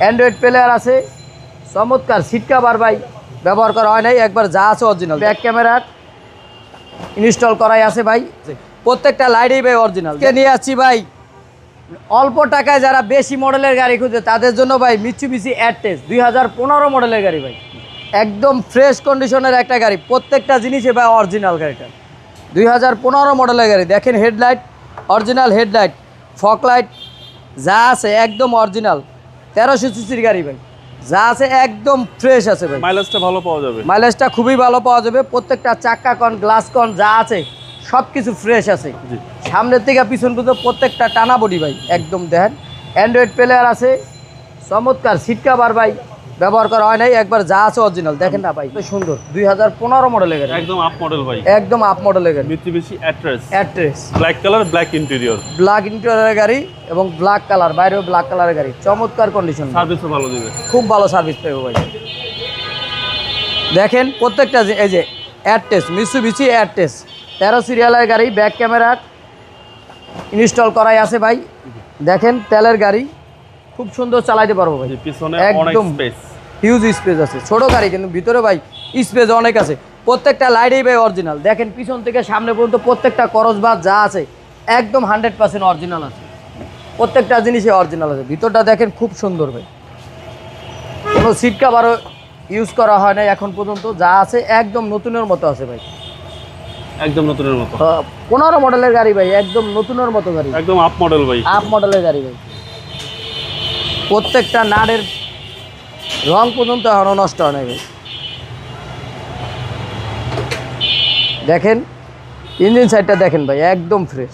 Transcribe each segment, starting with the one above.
Android player আছে, চমৎকার seat cover ভাই ব্যবহার করা হয় নাই, একবার যা আছে অরিজিনাল। ব্যাক ক্যামেরার ইনস্টল করাই আছে ভাই, প্রত্যেকটা লাইটই ভাই অরিজিনাল। নিয়ে আসছি ভাই অল্প টাকায় যারা বেশি মডেলের গাড়ি খুঁজে তাদের জন্য ভাই মিৎসুবিশি অ্যাডটেস 2015 মডেলের গাড়ি ভাই, একদম ফ্রেশ কন্ডিশনের একটা গাড়ি, প্রত্যেকটা জিনিসই ভাই অরিজিনাল। গাড়িটা 2015 মডেলের গাড়ি, দেখেন headlight original, headlight fog light যা আছে একদম অরিজিনাল। 1300 সিসির গাড়ি ভাই, যা আছে একদম ফ্রেশ আছে ভাই। মাইলেজটা ভালো পাওয়া যাবে, মাইলেজটা খুবই ভালো পাওয়া যাবে। প্রত্যেকটা চাক্কা কন, গ্লাস কন যা আছে সব কিছু ফ্রেশ আছে, সামনের থেকে পিছন পর্যন্ত প্রত্যেকটা টানা বডি ভাই একদম। দেখেন অ্যান্ড্রয়েড প্লেয়ার আছে, চমৎকার সিট কভার ভাই ব্যবহার করা হয় নাই, একবার যা আছে অরিজিনাল। দেখেন না ভাই সুন্দর, 2015 মডেলের গাড়ি, একদম আপ মডেল ভাই, একদম আপ মডেলের গাড়ি। Mitsubishi Attrage black colour, black interior, black ইন্টেরিয়রের গাড়ি এবং ব্ল্যাক কালার, বাইরেও ব্ল্যাক কালারের গাড়ি, চমৎকার কন্ডিশন, সার্ভিসও ভালো দিবে, খুব ভালো সার্ভিস পাবো ভাই। দেখেন প্রত্যেকটা এই যে অ্যাডটেস, মিৎসুবিশি অ্যাডটেস 13 সিরিয়ালের গাড়ি, ব্যাক ক্যামেরার ইনস্টল করাই আছে ভাই। দেখেন তেলের গাড়ি, খুব সুন্দর চালাইতে পারবো ভাই, পিছনে অনেক একদম স্পেস, হিউজ স্পেস আছে। ছোট গাড়ি কিন্তু ভিতরে ভাই স্পেস অনেক আছে, প্রত্যেকটা লাইটই ভাই অরিজিনাল। দেখেন পিছন থেকে সামনে পর্যন্ত প্রত্যেকটা করস বাস যা আছে একদম 100% অরিজিনাল আছে, প্রত্যেকটা জিনিসই অরিজিনাল আছে। ভিতরটা দেখেন খুব সুন্দর ভাই, কোনো সিট কভারও ইউজ করা হয় না এখন পর্যন্ত, যা আছে একদম নতুনের মতো আছে ভাই, একদম নতুনের মতো। 15 মডেলের গাড়ি ভাই, একদম নতুনের মতো গাড়ি, একদম আপ মডেল ভাই, আপ মডেলের গাড়ি ভাই। প্রত্যেকটা নাটের রং পর্যন্ত এখনো নষ্ট হয় নাই ভাই। দেখেন ইঞ্জিন সাইডটা দেখেন ভাই, একদম ফ্রেশ,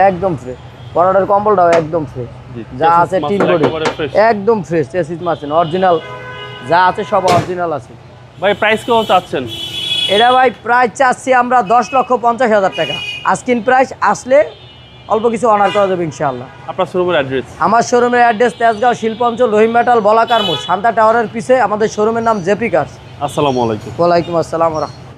একদম ফ্রেশ। পরোটার কম্বলটাও একদম ফ্রেশ, যা আছে টিন বডি একদম ফ্রেশ, চেসিস মার্সেন অরিজিনাল, যা আছে সব অরিজিনাল আছে ভাই। প্রাইস কেমন চাচ্ছেন? এটা ভাই প্রাইস চাচ্ছি আমরা 10,50,000 টাকা। আস্কিন প্রাইস, আসলে অল্প কিছু অনার করা যাবে ইনশাআল্লাহ। আপনার শোরুমের অ্যাড্রেস? আমার শোরুমের অ্যাড্রেস তেজগাঁও শিল্পাঞ্চল, রহিম মেটাল, বলাকার মোড়, শান্তা টাওয়ারের পিছে আমাদের শোরুমের নাম জেপি কার্স। আসসালামু আলাইকুম। ওয়ালাইকুম আসসালাম।